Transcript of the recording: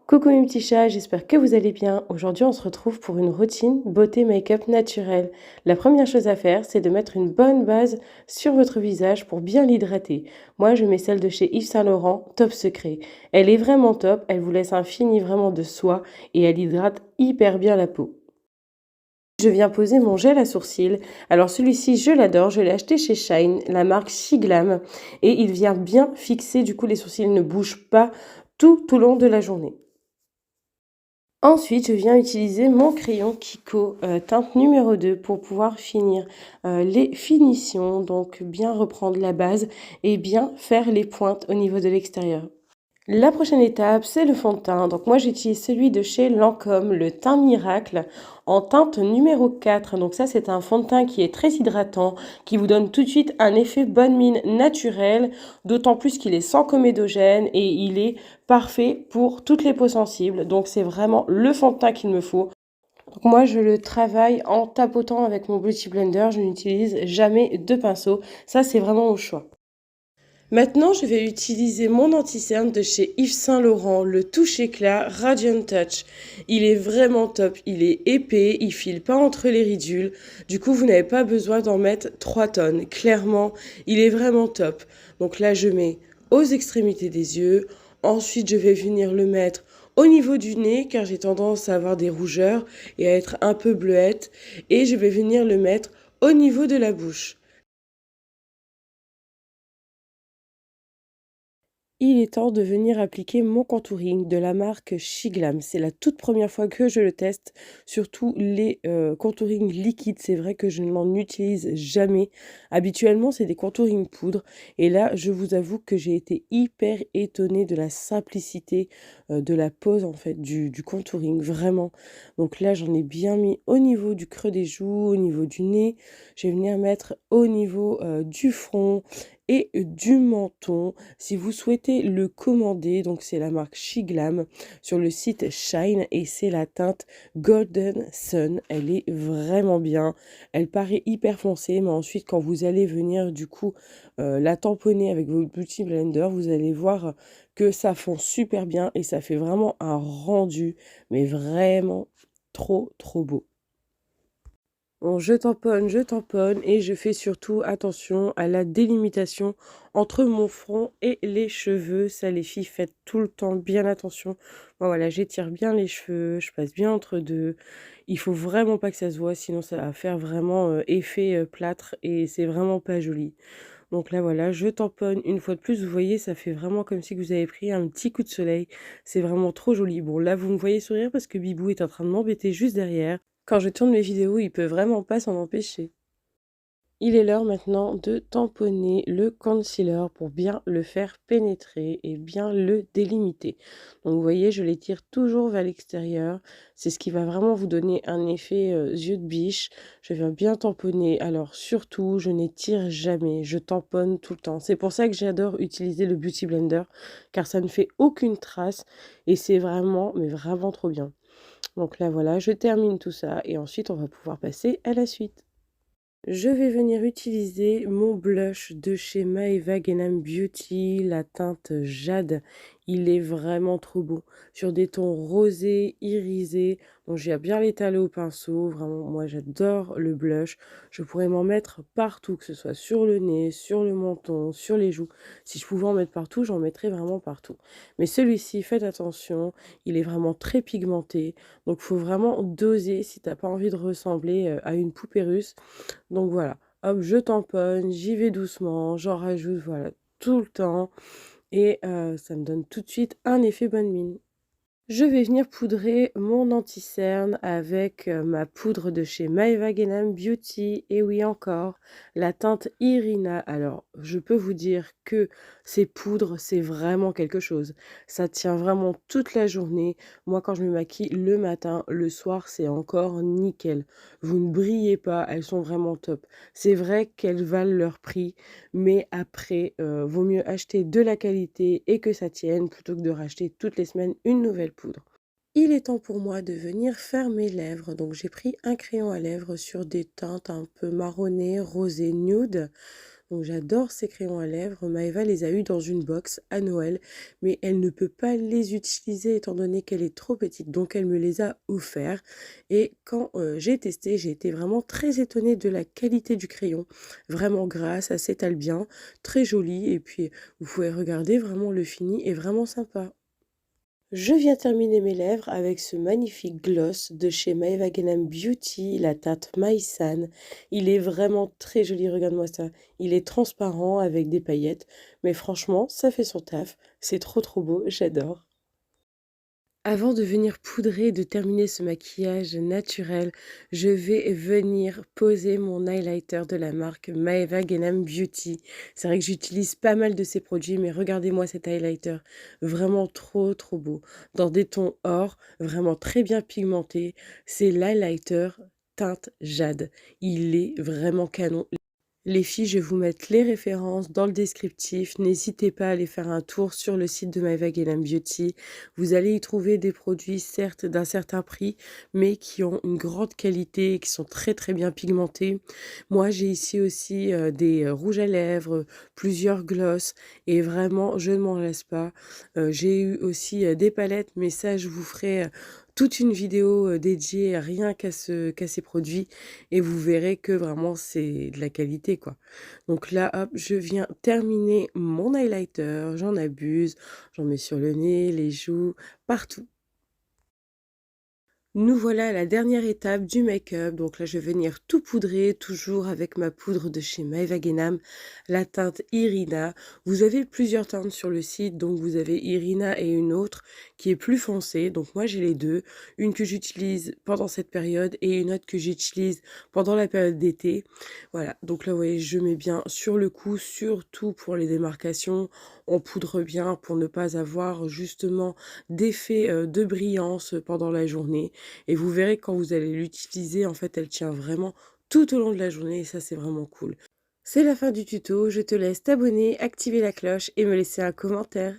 Coucou mes petits chats, j'espère que vous allez bien. Aujourd'hui, on se retrouve pour une routine beauté make-up naturelle. La première chose à faire, c'est de mettre une bonne base sur votre visage pour bien l'hydrater. Moi, je mets celle de chez Yves Saint Laurent, Top Secret. Elle est vraiment top, elle vous laisse un fini vraiment de soie et elle hydrate hyper bien la peau. Je viens poser mon gel à sourcils. Alors celui-ci, je l'adore, je l'ai acheté chez Shine, la marque Shiglam, et il vient bien fixer, du coup les sourcils ne bougent pas tout au long de la journée. Ensuite, je viens utiliser mon crayon Kiko teinte numéro 2 pour pouvoir finir les finitions, donc bien reprendre la base et bien faire les pointes au niveau de l'extérieur. La prochaine étape, c'est le fond de teint. Donc moi, j'utilise celui de chez Lancôme, le teint miracle, en teinte numéro 4. Donc ça, c'est un fond de teint qui est très hydratant, qui vous donne tout de suite un effet bonne mine naturel, d'autant plus qu'il est sans comédogène et il est parfait pour toutes les peaux sensibles. Donc c'est vraiment le fond de teint qu'il me faut. Donc moi, je le travaille en tapotant avec mon Beauty Blender. Je n'utilise jamais de pinceau. Ça, c'est vraiment au choix. Maintenant, je vais utiliser mon anti-cerne de chez Yves Saint Laurent, le touche éclat Radiant Touch. Il est vraiment top, il est épais, il file pas entre les ridules. Du coup, vous n'avez pas besoin d'en mettre 3 tonnes. Clairement, il est vraiment top. Donc là, je mets aux extrémités des yeux. Ensuite, je vais venir le mettre au niveau du nez, car j'ai tendance à avoir des rougeurs et à être un peu bleuette. Et je vais venir le mettre au niveau de la bouche. Il est temps de venir appliquer mon contouring de la marque Shiglam. C'est la toute première fois que je le teste, surtout les contourings liquides. C'est vrai que je n'en utilise jamais. Habituellement, c'est des contourings poudre. Et là, je vous avoue que j'ai été hyper étonnée de la simplicité de la pose en fait du contouring, vraiment. Donc là, j'en ai bien mis au niveau du creux des joues, au niveau du nez. Je vais venir mettre au niveau du front et du menton. Si vous souhaitez le commander, donc c'est la marque Shiglam sur le site Shine et c'est la teinte Golden Sun. Elle est vraiment bien. Elle paraît hyper foncée, mais ensuite quand vous allez venir du coup la tamponner avec votre Beauty Blender, vous allez voir que ça fond super bien et ça fait vraiment un rendu, mais vraiment trop beau. Bon, je tamponne et je fais surtout attention à la délimitation entre mon front et les cheveux. Ça, les filles, faites tout le temps bien attention. Moi, voilà, j'étire bien les cheveux, je passe bien entre deux. Il faut vraiment pas que ça se voit, sinon ça va faire vraiment effet plâtre et c'est vraiment pas joli. Donc là, voilà, je tamponne une fois de plus. Vous voyez, ça fait vraiment comme si vous avez pris un petit coup de soleil. C'est vraiment trop joli. Bon, là, vous me voyez sourire parce que Bibou est en train de m'embêter juste derrière. Quand je tourne mes vidéos, il peut vraiment pas s'en empêcher. Il est l'heure maintenant de tamponner le concealer pour bien le faire pénétrer et bien le délimiter. Donc vous voyez, je l'étire toujours vers l'extérieur. C'est ce qui va vraiment vous donner un effet yeux de biche. Je viens bien tamponner. Alors surtout, je n'étire jamais. Je tamponne tout le temps. C'est pour ça que j'adore utiliser le Beauty Blender car ça ne fait aucune trace et c'est vraiment, mais vraiment trop bien. Donc là, voilà, je termine tout ça et ensuite on va pouvoir passer à la suite. Je vais venir utiliser mon blush de chez Maeva Genam Beauty, la teinte Jade. Il est vraiment trop beau. Sur des tons rosés, irisés. Donc j'ai bien l'étaler au pinceau. Vraiment, moi j'adore le blush. Je pourrais m'en mettre partout, que ce soit sur le nez, sur le menton, sur les joues. Si je pouvais en mettre partout, j'en mettrais vraiment partout. Mais celui-ci, faites attention, il est vraiment très pigmenté. Donc il faut vraiment doser si t'as pas envie de ressembler à une poupée russe. Donc voilà, hop, je tamponne, j'y vais doucement, j'en rajoute, voilà, tout le temps. Et ça me donne tout de suite un effet bonne mine. Je vais venir poudrer mon anti-cerne avec ma poudre de chez Maeva Genam Beauty. Et oui encore, la teinte Irina. Alors, je peux vous dire que ces poudres, c'est vraiment quelque chose. Ça tient vraiment toute la journée. Moi, quand je me maquille le matin, le soir, c'est encore nickel. Vous ne brillez pas, elles sont vraiment top. C'est vrai qu'elles valent leur prix, mais après, vaut mieux acheter de la qualité et que ça tienne plutôt que de racheter toutes les semaines une nouvelle poudre. Il est temps pour moi de venir faire mes lèvres. Donc j'ai pris un crayon à lèvres sur des teintes un peu marronnées, rosées, nude. Donc j'adore ces crayons à lèvres. Maëva les a eus dans une box à Noël, mais elle ne peut pas les utiliser étant donné qu'elle est trop petite, donc elle me les a offerts. Et quand j'ai testé, j'ai été vraiment très étonnée de la qualité du crayon. Vraiment gras, ça s'étale bien, très joli. Et puis vous pouvez regarder, vraiment le fini est vraiment sympa. Je viens terminer mes lèvres avec ce magnifique gloss de chez Maeva Genam Beauty, la teinte Maïsan. Il est vraiment très joli, regarde-moi ça. Il est transparent avec des paillettes, mais franchement, ça fait son taf. C'est trop trop beau, j'adore. Avant de venir poudrer et de terminer ce maquillage naturel, je vais venir poser mon highlighter de la marque Maeva Genam Beauty. C'est vrai que j'utilise pas mal de ces produits, mais regardez-moi cet highlighter. Vraiment trop trop beau. Dans des tons or, vraiment très bien pigmenté. C'est l'highlighter teinte jade. Il est vraiment canon. Les filles, je vais vous mettre les références dans le descriptif. N'hésitez pas à aller faire un tour sur le site de Maeva Genam Beauty. Vous allez y trouver des produits, certes, d'un certain prix, mais qui ont une grande qualité et qui sont très très bien pigmentés. Moi, j'ai ici aussi des rouges à lèvres, plusieurs glosses, et vraiment, je ne m'en lasse pas. J'ai eu aussi des palettes, mais ça, je vous ferai toute une vidéo dédiée rien qu'à ces produits et vous verrez que vraiment c'est de la qualité quoi. Donc là, hop, je viens terminer mon highlighter, j'en abuse, j'en mets sur le nez, les joues, partout. Nous voilà à la dernière étape du make-up. Donc là, je vais venir tout poudrer, toujours avec ma poudre de chez Maeva Genam, la teinte Irina. Vous avez plusieurs teintes sur le site, donc vous avez Irina et une autre qui est plus foncée. Donc moi, j'ai les deux. Une que j'utilise pendant cette période et une autre que j'utilise pendant la période d'été. Voilà, donc là, vous voyez, je mets bien sur le cou, surtout pour les démarcations. On poudre bien pour ne pas avoir justement d'effet de brillance pendant la journée. Et vous verrez quand vous allez l'utiliser, en fait, elle tient vraiment tout au long de la journée et ça, c'est vraiment cool. C'est la fin du tuto, je te laisse t'abonner, activer la cloche et me laisser un commentaire.